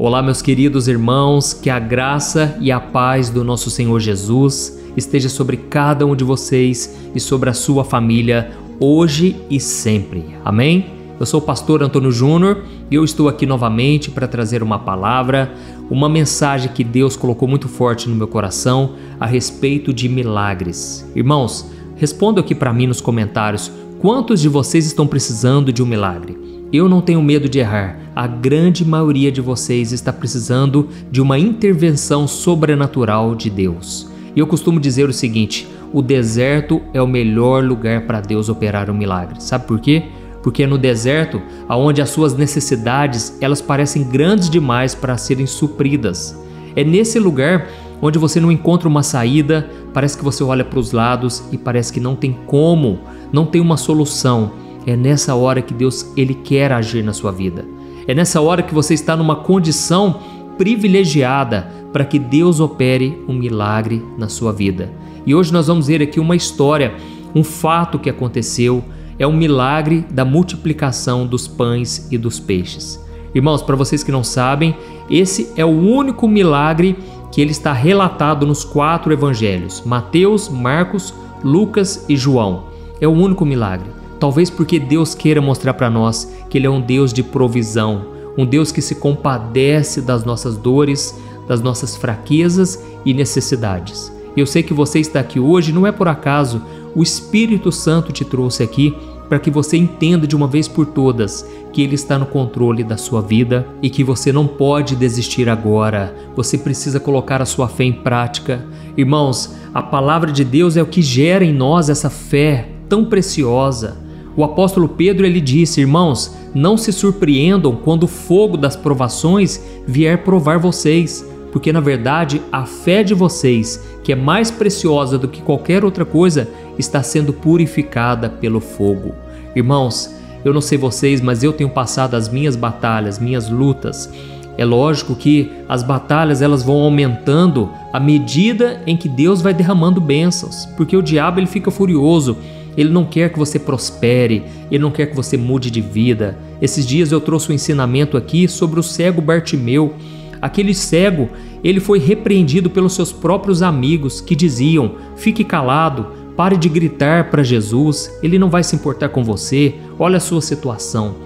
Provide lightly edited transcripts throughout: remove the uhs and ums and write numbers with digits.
Olá, meus queridos irmãos, que a graça e a paz do nosso Senhor Jesus esteja sobre cada um de vocês e sobre a sua família, hoje e sempre. Amém? Eu sou o pastor Antônio Júnior e eu estou aqui novamente para trazer uma palavra, uma mensagem que Deus colocou muito forte no meu coração a respeito de milagres. Irmãos, respondam aqui para mim nos comentários, quantos de vocês estão precisando de um milagre? Eu não tenho medo de errar, a grande maioria de vocês está precisando de uma intervenção sobrenatural de Deus. E eu costumo dizer o seguinte, o deserto é o melhor lugar para Deus operar um milagre. Sabe por quê? Porque é no deserto onde as suas necessidades elas parecem grandes demais para serem supridas. É nesse lugar onde você não encontra uma saída, parece que você olha para os lados e parece que não tem como, não tem uma solução. É nessa hora que Deus ele quer agir na sua vida. É nessa hora que você está numa condição privilegiada para que Deus opere um milagre na sua vida. E hoje nós vamos ver aqui uma história, um fato que aconteceu, é um milagre da multiplicação dos pães e dos peixes. Irmãos, para vocês que não sabem, esse é o único milagre que ele está relatado nos 4 evangelhos, Mateus, Marcos, Lucas e João. É o único milagre. Talvez porque Deus queira mostrar para nós que Ele é um Deus de provisão, um Deus que se compadece das nossas dores, das nossas fraquezas e necessidades. Eu sei que você está aqui hoje, não é por acaso, o Espírito Santo te trouxe aqui para que você entenda de uma vez por todas que Ele está no controle da sua vida e que você não pode desistir agora. Você precisa colocar a sua fé em prática. Irmãos, a palavra de Deus é o que gera em nós essa fé tão preciosa. O apóstolo Pedro ele disse, irmãos, não se surpreendam quando o fogo das provações vier provar vocês, porque na verdade a fé de vocês, que é mais preciosa do que qualquer outra coisa, está sendo purificada pelo fogo. Irmãos, eu não sei vocês, mas eu tenho passado as minhas batalhas, minhas lutas. É lógico que as batalhas elas vão aumentando à medida em que Deus vai derramando bênçãos, porque o diabo ele fica furioso. Ele não quer que você prospere, ele não quer que você mude de vida. Esses dias eu trouxe um ensinamento aqui sobre o cego Bartimeu. Aquele cego, ele foi repreendido pelos seus próprios amigos que diziam, fique calado, pare de gritar para Jesus, ele não vai se importar com você, olha a sua situação.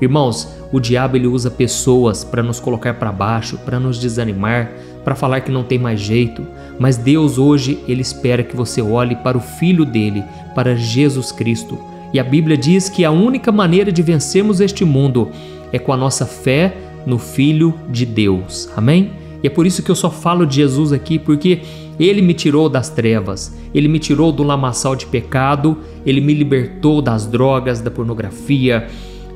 Irmãos, o diabo ele usa pessoas para nos colocar para baixo, para nos desanimar, para falar que não tem mais jeito, mas Deus hoje ele espera que você olhe para o Filho dele, para Jesus Cristo. E a Bíblia diz que a única maneira de vencermos este mundo é com a nossa fé no Filho de Deus. Amém? E é por isso que eu só falo de Jesus aqui, porque Ele me tirou das trevas, Ele me tirou do lamaçal de pecado, Ele me libertou das drogas, da pornografia,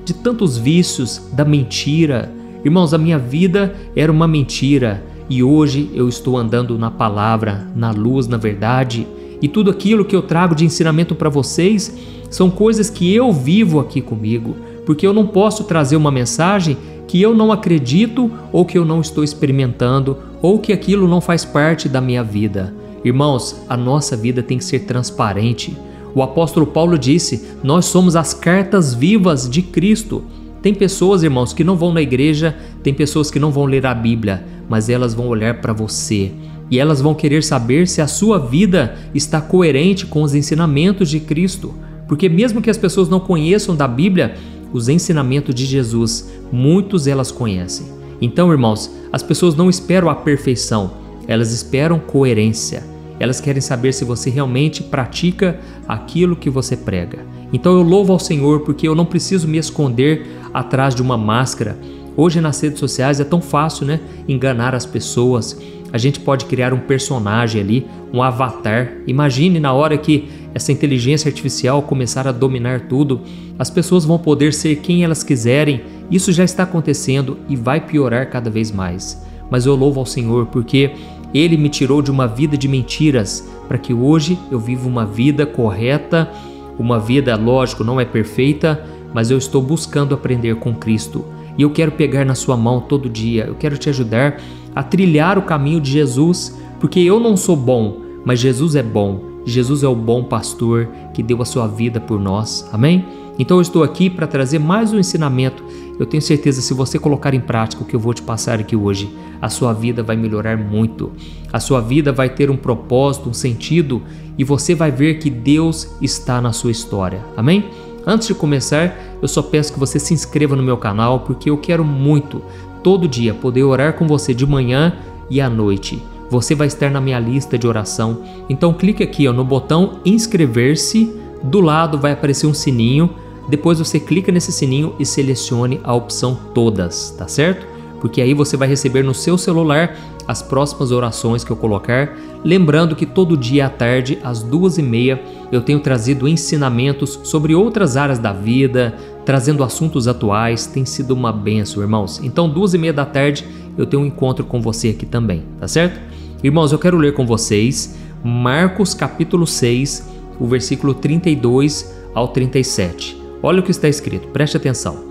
de tantos vícios, da mentira. Irmãos, a minha vida era uma mentira e hoje eu estou andando na palavra, na luz, na verdade. E tudo aquilo que eu trago de ensinamento para vocês são coisas que eu vivo aqui comigo, porque eu não posso trazer uma mensagem que eu não acredito ou que eu não estou experimentando ou que aquilo não faz parte da minha vida. Irmãos, a nossa vida tem que ser transparente. O apóstolo Paulo disse, nós somos as cartas vivas de Cristo. Tem pessoas, irmãos, que não vão na igreja, tem pessoas que não vão ler a Bíblia, mas elas vão olhar para você e elas vão querer saber se a sua vida está coerente com os ensinamentos de Cristo. Porque mesmo que as pessoas não conheçam da Bíblia, os ensinamentos de Jesus, muitos elas conhecem. Então, irmãos, as pessoas não esperam a perfeição, elas esperam coerência. Elas querem saber se você realmente pratica aquilo que você prega. Então eu louvo ao Senhor porque eu não preciso me esconder atrás de uma máscara. Hoje nas redes sociais é tão fácil, né? Enganar as pessoas. A gente pode criar um personagem ali, um avatar. Imagine na hora que essa inteligência artificial começar a dominar tudo, as pessoas vão poder ser quem elas quiserem. Isso já está acontecendo e vai piorar cada vez mais. Mas eu louvo ao Senhor porque Ele me tirou de uma vida de mentiras para que hoje eu viva uma vida correta, uma vida, lógico, não é perfeita, mas eu estou buscando aprender com Cristo. E eu quero pegar na sua mão todo dia, eu quero te ajudar a trilhar o caminho de Jesus, porque eu não sou bom, mas Jesus é bom. Jesus é o bom pastor que deu a sua vida por nós. Amém? Então eu estou aqui para trazer mais um ensinamento. Eu tenho certeza, se você colocar em prática o que eu vou te passar aqui hoje, a sua vida vai melhorar muito. A sua vida vai ter um propósito, um sentido, e você vai ver que Deus está na sua história. Amém? Antes de começar, eu só peço que você se inscreva no meu canal, porque eu quero muito, todo dia, poder orar com você de manhã e à noite. Você vai estar na minha lista de oração. Então clique aqui no botão inscrever-se. Do lado vai aparecer um sininho. Depois você clica nesse sininho e selecione a opção todas, tá certo? Porque aí você vai receber no seu celular as próximas orações que eu colocar. Lembrando que todo dia à tarde, às 2h30, eu tenho trazido ensinamentos sobre outras áreas da vida, trazendo assuntos atuais. Tem sido uma bênção, irmãos. Então, 2h30 da tarde, eu tenho um encontro com você aqui também, tá certo? Irmãos, eu quero ler com vocês Marcos capítulo 6, o versículo 32 ao 37. Olha o que está escrito, preste atenção.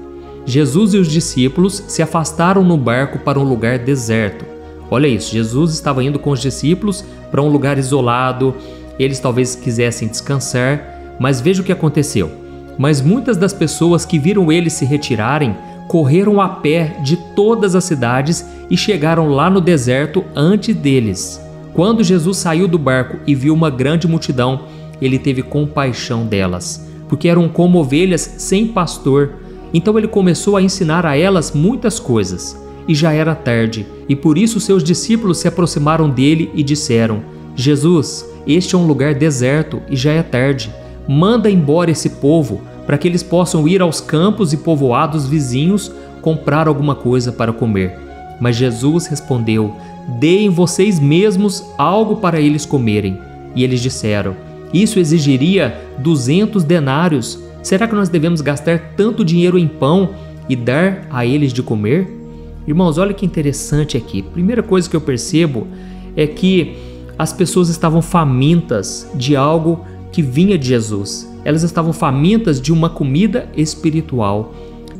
Jesus e os discípulos se afastaram no barco para um lugar deserto. Olha isso, Jesus estava indo com os discípulos para um lugar isolado. Eles talvez quisessem descansar, mas veja o que aconteceu. Mas muitas das pessoas que viram eles se retirarem correram a pé de todas as cidades e chegaram lá no deserto antes deles. Quando Jesus saiu do barco e viu uma grande multidão, ele teve compaixão delas, porque eram como ovelhas sem pastor. Então ele começou a ensinar a elas muitas coisas. E já era tarde, e por isso seus discípulos se aproximaram dele e disseram: Jesus, este é um lugar deserto e já é tarde. Manda embora esse povo, para que eles possam ir aos campos e povoados vizinhos comprar alguma coisa para comer. Mas Jesus respondeu: Deem vocês mesmos algo para eles comerem. E eles disseram: Isso exigiria 200 denários. Será que nós devemos gastar tanto dinheiro em pão e dar a eles de comer? Irmãos, olha que interessante aqui. Primeira coisa que eu percebo é que as pessoas estavam famintas de algo que vinha de Jesus. Elas estavam famintas de uma comida espiritual.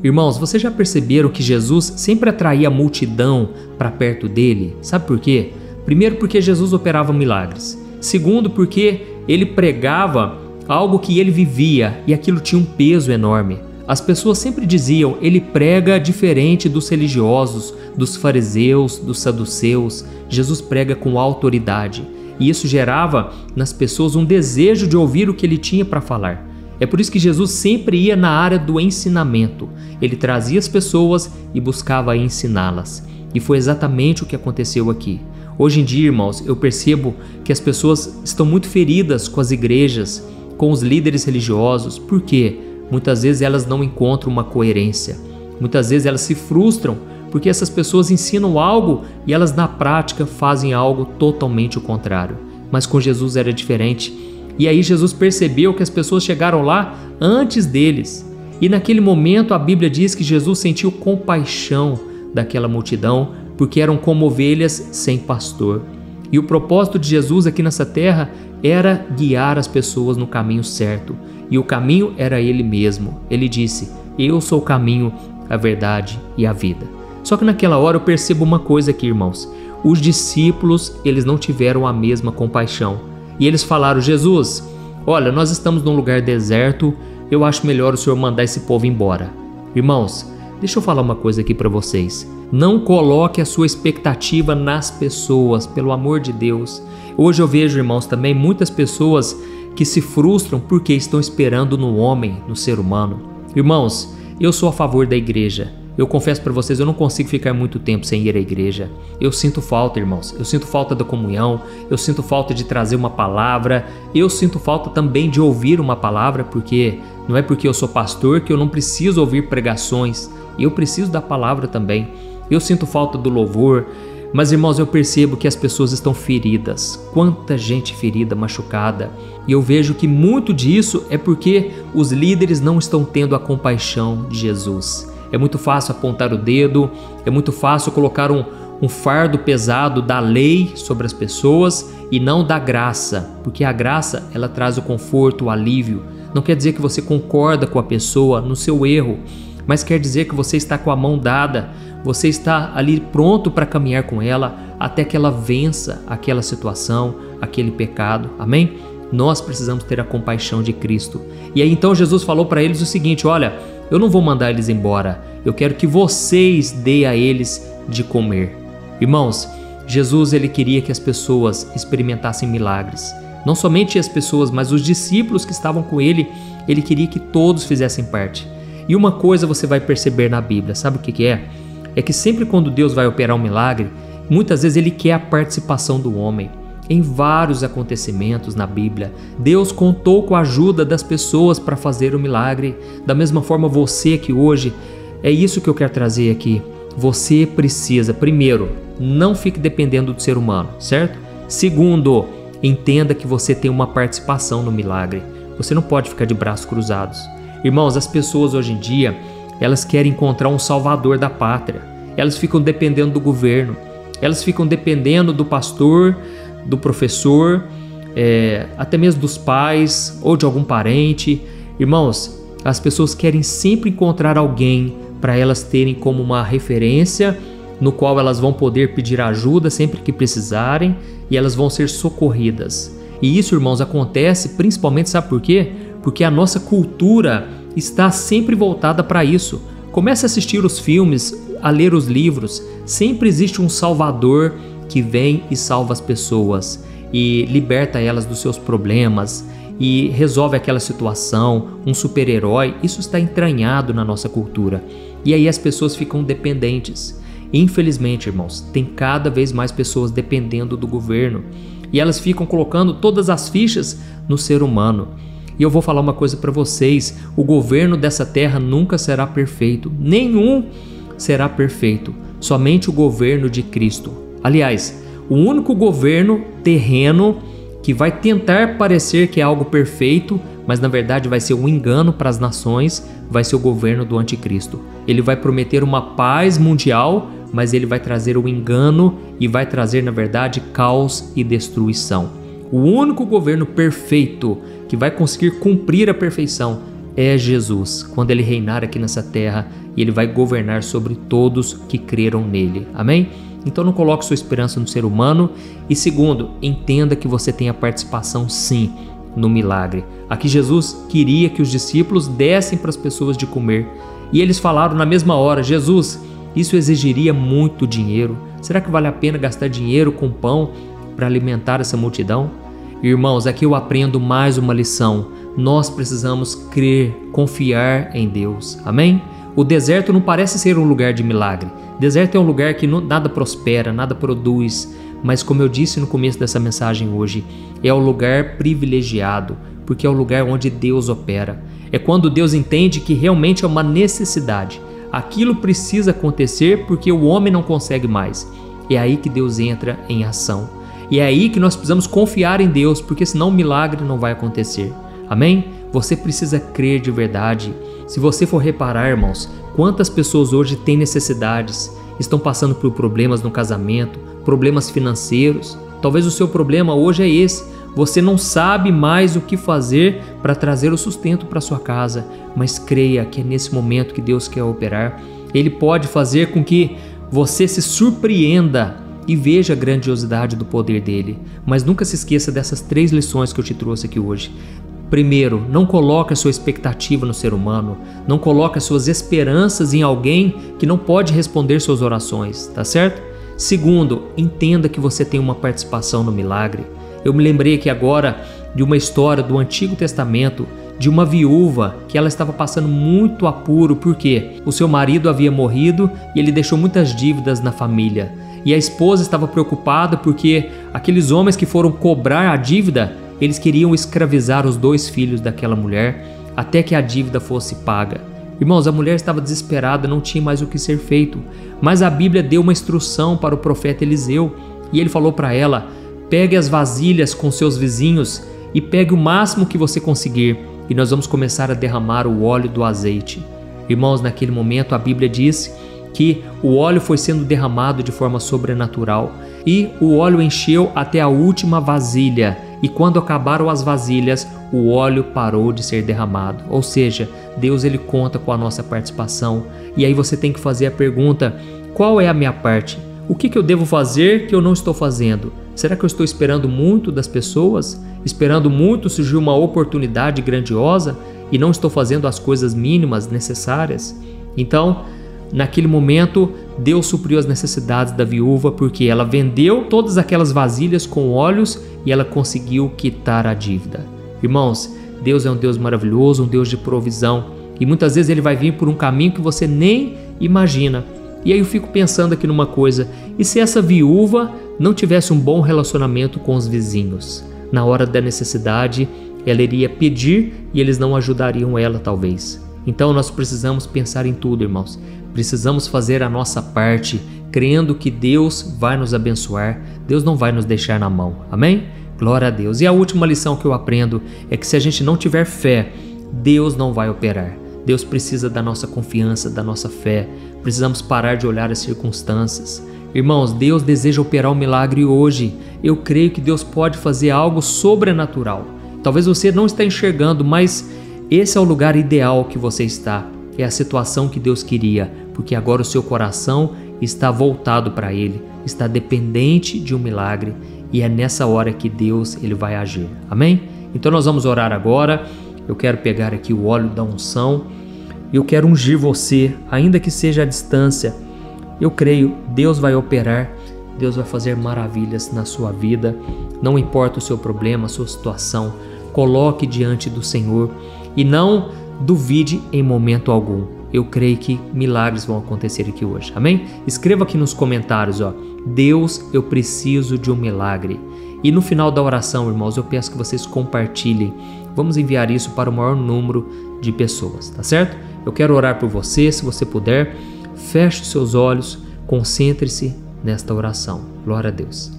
Irmãos, vocês já perceberam que Jesus sempre atraía a multidão para perto dele? Sabe por quê? Primeiro, porque Jesus operava milagres. Segundo, porque ele pregava algo que ele vivia e aquilo tinha um peso enorme. As pessoas sempre diziam: ele prega diferente dos religiosos, dos fariseus, dos saduceus. Jesus prega com autoridade. E isso gerava nas pessoas um desejo de ouvir o que ele tinha para falar. É por isso que Jesus sempre ia na área do ensinamento. Ele trazia as pessoas e buscava ensiná-las. E foi exatamente o que aconteceu aqui. Hoje em dia, irmãos, eu percebo que as pessoas estão muito feridas com as igrejas, com os líderes religiosos. Por quê? Muitas vezes elas não encontram uma coerência. Muitas vezes elas se frustram porque essas pessoas ensinam algo e elas na prática fazem algo totalmente o contrário. Mas com Jesus era diferente. E aí Jesus percebeu que as pessoas chegaram lá antes deles. E naquele momento a Bíblia diz que Jesus sentiu compaixão daquela multidão, porque eram como ovelhas sem pastor. E o propósito de Jesus aqui nessa terra era guiar as pessoas no caminho certo. E o caminho era Ele mesmo. Ele disse: Eu sou o caminho, a verdade e a vida. Só que naquela hora eu percebo uma coisa aqui, irmãos. Os discípulos, eles não tiveram a mesma compaixão. E eles falaram: Jesus, olha, nós estamos num lugar deserto, eu acho melhor o Senhor mandar esse povo embora. Irmãos, deixa eu falar uma coisa aqui para vocês. Não coloque a sua expectativa nas pessoas, pelo amor de Deus. Hoje eu vejo, irmãos, também muitas pessoas que se frustram porque estão esperando no homem, no ser humano. Irmãos, eu sou a favor da igreja. Eu confesso para vocês, eu não consigo ficar muito tempo sem ir à igreja. Eu sinto falta, irmãos. Eu sinto falta da comunhão. Eu sinto falta de trazer uma palavra. Eu sinto falta também de ouvir uma palavra, porque não é porque eu sou pastor que eu não preciso ouvir pregações. Eu preciso da palavra também. Eu sinto falta do louvor. Mas, irmãos, eu percebo que as pessoas estão feridas. Quanta gente ferida, machucada. E eu vejo que muito disso é porque os líderes não estão tendo a compaixão de Jesus. É muito fácil apontar o dedo, é muito fácil colocar um fardo pesado da lei sobre as pessoas e não da graça, porque a graça, ela traz o conforto, o alívio. Não quer dizer que você concorda com a pessoa no seu erro, mas quer dizer que você está com a mão dada, você está ali pronto para caminhar com ela até que ela vença aquela situação, aquele pecado. Amém? Nós precisamos ter a compaixão de Cristo. E aí então Jesus falou para eles o seguinte: olha, eu não vou mandar eles embora, eu quero que vocês deem a eles de comer. Irmãos, Jesus ele queria que as pessoas experimentassem milagres. Não somente as pessoas, mas os discípulos que estavam com ele, ele queria que todos fizessem parte. E uma coisa você vai perceber na Bíblia, sabe o que é? É que sempre quando Deus vai operar um milagre, muitas vezes ele quer a participação do homem. Em vários acontecimentos na Bíblia, Deus contou com a ajuda das pessoas para fazer o milagre. Da mesma forma você que hoje, é isso que eu quero trazer aqui. Você precisa, primeiro, não fique dependendo do ser humano, certo? Segundo, entenda que você tem uma participação no milagre. Você não pode ficar de braços cruzados. Irmãos, as pessoas hoje em dia, elas querem encontrar um salvador da pátria. Elas ficam dependendo do governo. Elas ficam dependendo do pastor, do professor, até mesmo dos pais ou de algum parente. Irmãos, as pessoas querem sempre encontrar alguém para elas terem como uma referência no qual elas vão poder pedir ajuda sempre que precisarem e elas vão ser socorridas. E isso, irmãos, acontece principalmente, sabe por quê? Porque a nossa cultura está sempre voltada para isso. Comece a assistir os filmes, a ler os livros. Sempre existe um salvador que vem e salva as pessoas e liberta elas dos seus problemas e resolve aquela situação, um super-herói. Isso está entranhado na nossa cultura. E aí as pessoas ficam dependentes. Infelizmente, irmãos, tem cada vez mais pessoas dependendo do governo e elas ficam colocando todas as fichas no ser humano. E eu vou falar uma coisa para vocês: o governo dessa terra nunca será perfeito, nenhum será perfeito, somente o governo de Cristo. Aliás, o único governo terreno que vai tentar parecer que é algo perfeito, mas na verdade vai ser um engano para as nações, vai ser o governo do anticristo. Ele vai prometer uma paz mundial, mas ele vai trazer o engano e vai trazer, na verdade, caos e destruição. O único governo perfeito que vai conseguir cumprir a perfeição é Jesus, quando ele reinar aqui nessa terra e ele vai governar sobre todos que creram nele. Amém? Então não coloque sua esperança no ser humano. E segundo, entenda que você tem a participação sim no milagre. Aqui Jesus queria que os discípulos dessem para as pessoas de comer. E eles falaram na mesma hora: Jesus, isso exigiria muito dinheiro. Será que vale a pena gastar dinheiro com pão para alimentar essa multidão? Irmãos, aqui eu aprendo mais uma lição. Nós precisamos crer, confiar em Deus. Amém? O deserto não parece ser um lugar de milagre. Deserto é um lugar que nada prospera, nada produz. Mas como eu disse no começo dessa mensagem hoje, é o lugar privilegiado, porque é o lugar onde Deus opera. É quando Deus entende que realmente é uma necessidade. Aquilo precisa acontecer porque o homem não consegue mais. É aí que Deus entra em ação. E é aí que nós precisamos confiar em Deus, porque senão o milagre não vai acontecer. Amém? Você precisa crer de verdade. Se você for reparar, irmãos, quantas pessoas hoje têm necessidades, estão passando por problemas no casamento, problemas financeiros. Talvez o seu problema hoje é esse. Você não sabe mais o que fazer para trazer o sustento para sua casa, mas creia que é nesse momento que Deus quer operar. Ele pode fazer com que você se surpreenda e veja a grandiosidade do poder dele. Mas nunca se esqueça dessas 3 lições que eu te trouxe aqui hoje. Primeiro, não coloque a sua expectativa no ser humano, não coloque as suas esperanças em alguém que não pode responder suas orações, tá certo? Segundo, entenda que você tem uma participação no milagre. Eu me lembrei aqui agora de uma história do Antigo Testamento, de uma viúva que ela estava passando muito apuro porque o seu marido havia morrido e ele deixou muitas dívidas na família. E a esposa estava preocupada porque aqueles homens que foram cobrar a dívida, eles queriam escravizar os 2 filhos daquela mulher até que a dívida fosse paga. Irmãos, a mulher estava desesperada, não tinha mais o que ser feito. Mas a Bíblia deu uma instrução para o profeta Eliseu e ele falou para ela: pegue as vasilhas com seus vizinhos e pegue o máximo que você conseguir e nós vamos começar a derramar o óleo do azeite. Irmãos, naquele momento a Bíblia diz que o óleo foi sendo derramado de forma sobrenatural e o óleo encheu até a última vasilha. E quando acabaram as vasilhas, o óleo parou de ser derramado. Ou seja, Deus ele conta com a nossa participação. E aí você tem que fazer a pergunta: qual é a minha parte? O que eu devo fazer que eu não estou fazendo? Será que eu estou esperando muito das pessoas? Esperando muito surgir uma oportunidade grandiosa e não estou fazendo as coisas mínimas necessárias? Então, naquele momento, Deus supriu as necessidades da viúva porque ela vendeu todas aquelas vasilhas com óleos e ela conseguiu quitar a dívida. Irmãos, Deus é um Deus maravilhoso, um Deus de provisão, e muitas vezes Ele vai vir por um caminho que você nem imagina. E aí eu fico pensando aqui numa coisa: e se essa viúva não tivesse um bom relacionamento com os vizinhos? Na hora da necessidade, ela iria pedir e eles não ajudariam ela, talvez. Então nós precisamos pensar em tudo, irmãos. Precisamos fazer a nossa parte, crendo que Deus vai nos abençoar, Deus não vai nos deixar na mão. Amém? Glória a Deus. E a última lição que eu aprendo é que se a gente não tiver fé, Deus não vai operar. Deus precisa da nossa confiança, da nossa fé. Precisamos parar de olhar as circunstâncias. Irmãos, Deus deseja operar um milagre hoje. Eu creio que Deus pode fazer algo sobrenatural. Talvez você não esteja enxergando, mas esse é o lugar ideal que você está. É a situação que Deus queria, porque agora o seu coração está voltado para Ele, está dependente de um milagre, e é nessa hora que Deus ele vai agir. Amém? Então nós vamos orar agora. Eu quero pegar aqui o óleo da unção. Eu quero ungir você, ainda que seja à distância. Eu creio, Deus vai operar, Deus vai fazer maravilhas na sua vida. Não importa o seu problema, a sua situação, coloque diante do Senhor e não duvide em momento algum. Eu creio que milagres vão acontecer aqui hoje. Amém? Escreva aqui nos comentários, Deus, eu preciso de um milagre. E no final da oração, irmãos, eu peço que vocês compartilhem. Vamos enviar isso para o maior número de pessoas, tá certo? Eu quero orar por você, se você puder. Feche os seus olhos, concentre-se nesta oração. Glória a Deus.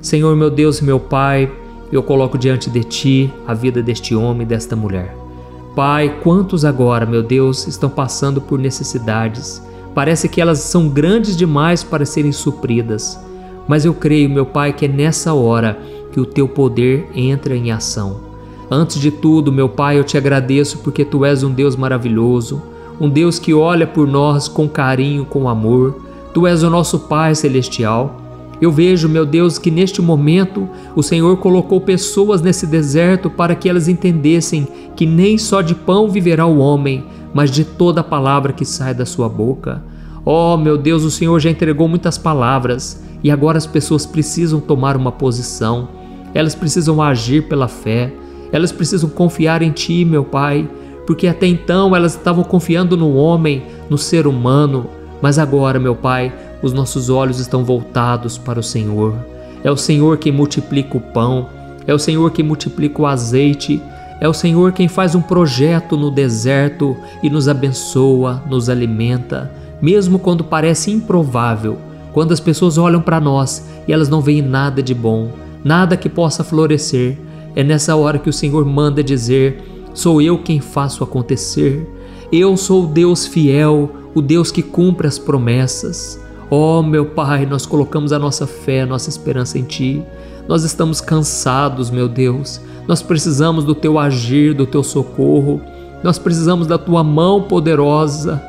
Senhor, meu Deus e meu Pai, eu coloco diante de Ti a vida deste homem e desta mulher. Pai, quantos agora, meu Deus, estão passando por necessidades? Parece que elas são grandes demais para serem supridas. Mas eu creio, meu Pai, que é nessa hora que o Teu poder entra em ação. Antes de tudo, meu Pai, eu Te agradeço porque Tu és um Deus maravilhoso, um Deus que olha por nós com carinho, com amor. Tu és o nosso Pai Celestial. Eu vejo, meu Deus, que neste momento o Senhor colocou pessoas nesse deserto para que elas entendessem que nem só de pão viverá o homem, mas de toda a palavra que sai da sua boca. Oh, meu Deus, o Senhor já entregou muitas palavras e agora as pessoas precisam tomar uma posição. Elas precisam agir pela fé. Elas precisam confiar em Ti, meu Pai, porque até então elas estavam confiando no homem, no ser humano, mas agora, meu Pai, os nossos olhos estão voltados para o Senhor. É o Senhor quem multiplica o pão, é o Senhor quem multiplica o azeite, é o Senhor quem faz um projeto no deserto e nos abençoa, nos alimenta, mesmo quando parece improvável, quando as pessoas olham para nós e elas não veem nada de bom, nada que possa florescer. É nessa hora que o Senhor manda dizer: sou eu quem faço acontecer. Eu sou o Deus fiel, o Deus que cumpre as promessas. Oh, meu Pai, nós colocamos a nossa fé, a nossa esperança em Ti. Nós estamos cansados, meu Deus. Nós precisamos do Teu agir, do Teu socorro. Nós precisamos da Tua mão poderosa.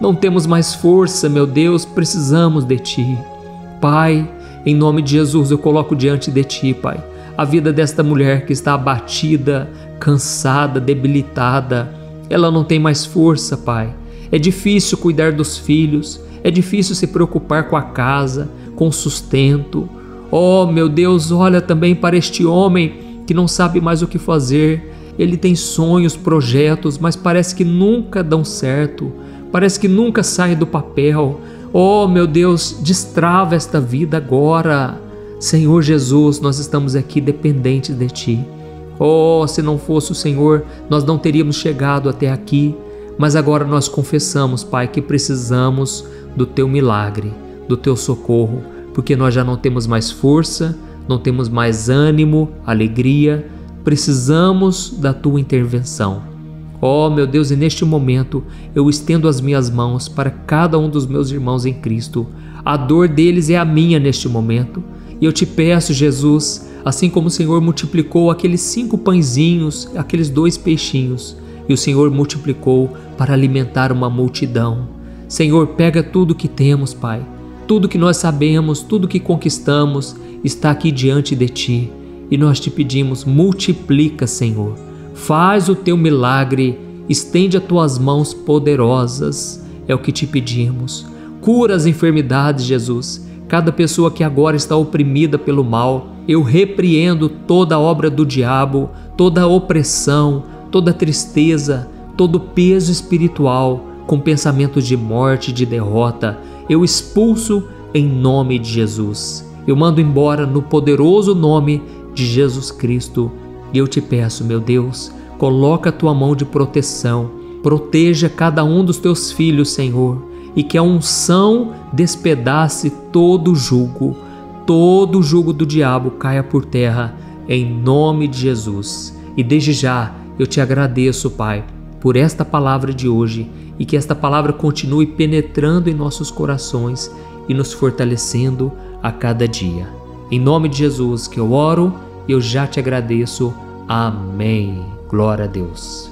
Não temos mais força, meu Deus, precisamos de Ti. Pai, em nome de Jesus, eu coloco diante de Ti, Pai, a vida desta mulher que está abatida, cansada, debilitada. Ela não tem mais força, Pai. É difícil cuidar dos filhos, é difícil se preocupar com a casa, com o sustento. Oh, meu Deus, olha também para este homem que não sabe mais o que fazer. Ele tem sonhos, projetos, mas parece que nunca dão certo, parece que nunca saem do papel. Oh, meu Deus, destrava esta vida agora. Senhor Jesus, nós estamos aqui dependentes de Ti. Oh, se não fosse o Senhor, nós não teríamos chegado até aqui. Mas agora nós confessamos, Pai, que precisamos do Teu milagre, do Teu socorro, porque nós já não temos mais força, não temos mais ânimo, alegria. Precisamos da Tua intervenção. Oh, meu Deus, e neste momento eu estendo as minhas mãos para cada um dos meus irmãos em Cristo. A dor deles é a minha neste momento. E eu Te peço, Jesus, assim como o Senhor multiplicou aqueles 5 pãezinhos, aqueles 2 peixinhos, e o Senhor multiplicou para alimentar uma multidão. Senhor, pega tudo que temos, Pai, tudo que nós sabemos, tudo que conquistamos, está aqui diante de Ti e nós te pedimos, multiplica, Senhor. Faz o Teu milagre, estende as Tuas mãos poderosas, é o que te pedimos. Cura as enfermidades, Jesus. Cada pessoa que agora está oprimida pelo mal, eu repreendo toda a obra do diabo, toda a opressão, toda a tristeza, todo o peso espiritual com pensamentos de morte, de derrota. Eu expulso em nome de Jesus. Eu mando embora no poderoso nome de Jesus Cristo. E eu te peço, meu Deus, coloca a tua mão de proteção, proteja cada um dos teus filhos, Senhor, e que a unção despedace todo jugo do diabo caia por terra, em nome de Jesus. E desde já eu te agradeço, Pai, por esta palavra de hoje e que esta palavra continue penetrando em nossos corações e nos fortalecendo a cada dia. Em nome de Jesus que eu oro, eu já te agradeço. Amém. Glória a Deus.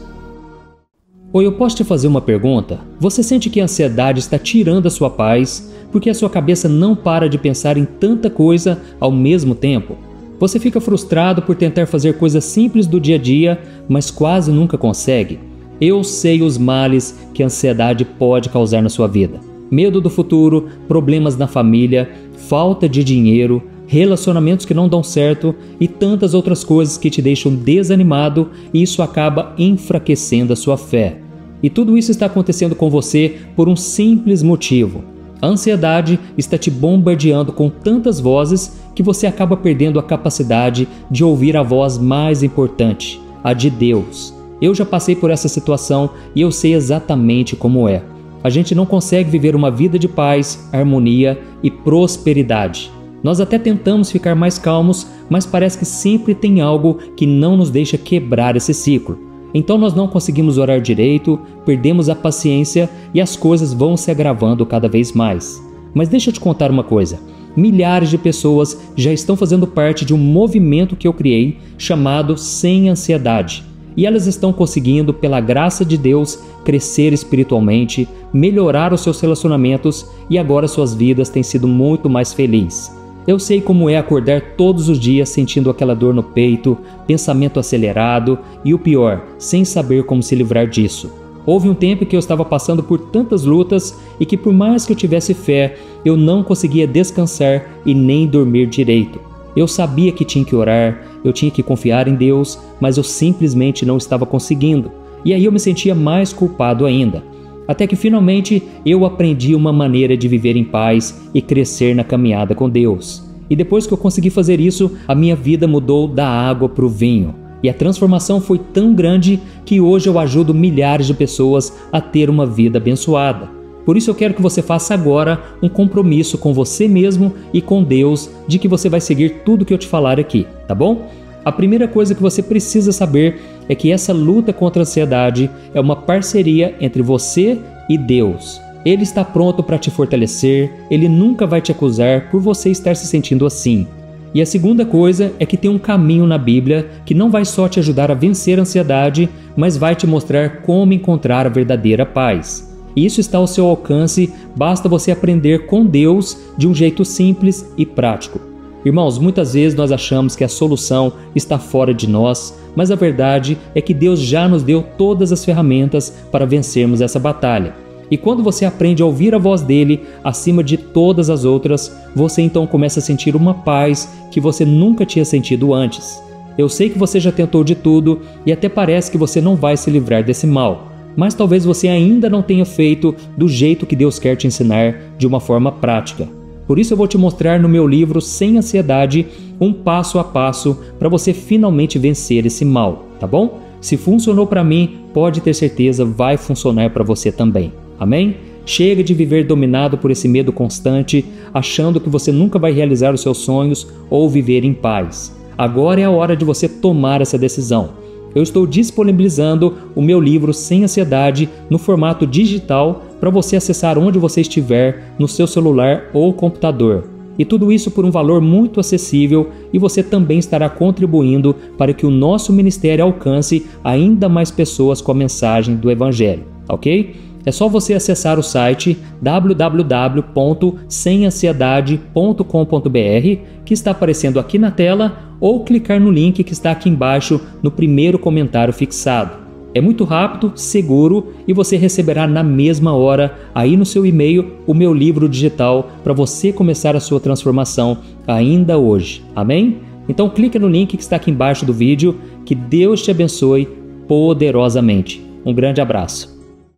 Oi, eu posso te fazer uma pergunta? Você sente que a ansiedade está tirando a sua paz porque a sua cabeça não para de pensar em tanta coisa ao mesmo tempo? Você fica frustrado por tentar fazer coisas simples do dia a dia, mas quase nunca consegue? Eu sei os males que a ansiedade pode causar na sua vida. Medo do futuro, problemas na família, falta de dinheiro, relacionamentos que não dão certo e tantas outras coisas que te deixam desanimado, e isso acaba enfraquecendo a sua fé. E tudo isso está acontecendo com você por um simples motivo. A ansiedade está te bombardeando com tantas vozes que você acaba perdendo a capacidade de ouvir a voz mais importante, a de Deus. Eu já passei por essa situação e eu sei exatamente como é. A gente não consegue viver uma vida de paz, harmonia e prosperidade. Nós até tentamos ficar mais calmos, mas parece que sempre tem algo que não nos deixa quebrar esse ciclo. Então nós não conseguimos orar direito, perdemos a paciência e as coisas vão se agravando cada vez mais. Mas deixa eu te contar uma coisa. Milhares de pessoas já estão fazendo parte de um movimento que eu criei chamado Sem Ansiedade. E elas estão conseguindo, pela graça de Deus, crescer espiritualmente, melhorar os seus relacionamentos e agora suas vidas têm sido muito mais felizes. Eu sei como é acordar todos os dias sentindo aquela dor no peito, pensamento acelerado e o pior, sem saber como se livrar disso. Houve um tempo que eu estava passando por tantas lutas e que por mais que eu tivesse fé, eu não conseguia descansar e nem dormir direito. Eu sabia que tinha que orar, eu tinha que confiar em Deus, mas eu simplesmente não estava conseguindo. E aí eu me sentia mais culpado ainda. Até que finalmente eu aprendi uma maneira de viver em paz e crescer na caminhada com Deus. E depois que eu consegui fazer isso, a minha vida mudou da água para o vinho. E a transformação foi tão grande que hoje eu ajudo milhares de pessoas a ter uma vida abençoada. Por isso eu quero que você faça agora um compromisso com você mesmo e com Deus de que você vai seguir tudo que eu te falar aqui, tá bom? A primeira coisa que você precisa saber é que essa luta contra a ansiedade é uma parceria entre você e Deus. Ele está pronto para te fortalecer, ele nunca vai te acusar por você estar se sentindo assim. E a segunda coisa é que tem um caminho na Bíblia que não vai só te ajudar a vencer a ansiedade, mas vai te mostrar como encontrar a verdadeira paz. Isso está ao seu alcance, basta você aprender com Deus de um jeito simples e prático. Irmãos, muitas vezes nós achamos que a solução está fora de nós, mas a verdade é que Deus já nos deu todas as ferramentas para vencermos essa batalha. E quando você aprende a ouvir a voz dele acima de todas as outras, você então começa a sentir uma paz que você nunca tinha sentido antes. Eu sei que você já tentou de tudo e até parece que você não vai se livrar desse mal, mas talvez você ainda não tenha feito do jeito que Deus quer te ensinar, de uma forma prática. Por isso eu vou te mostrar no meu livro Sem Ansiedade um passo a passo para você finalmente vencer esse mal, tá bom? Se funcionou para mim, pode ter certeza vai funcionar para você também. Amém? Chega de viver dominado por esse medo constante, achando que você nunca vai realizar os seus sonhos ou viver em paz. Agora é a hora de você tomar essa decisão. Eu estou disponibilizando o meu livro Sem Ansiedade no formato digital para você acessar onde você estiver, no seu celular ou computador. E tudo isso por um valor muito acessível, e você também estará contribuindo para que o nosso ministério alcance ainda mais pessoas com a mensagem do Evangelho, ok? É só você acessar o site www.semansiedade.com.br, que está aparecendo aqui na tela, ou clicar no link que está aqui embaixo no primeiro comentário fixado. É muito rápido, seguro e você receberá na mesma hora, aí no seu e-mail, o meu livro digital para você começar a sua transformação ainda hoje. Amém? Então clica no link que está aqui embaixo do vídeo. Que Deus te abençoe poderosamente. Um grande abraço.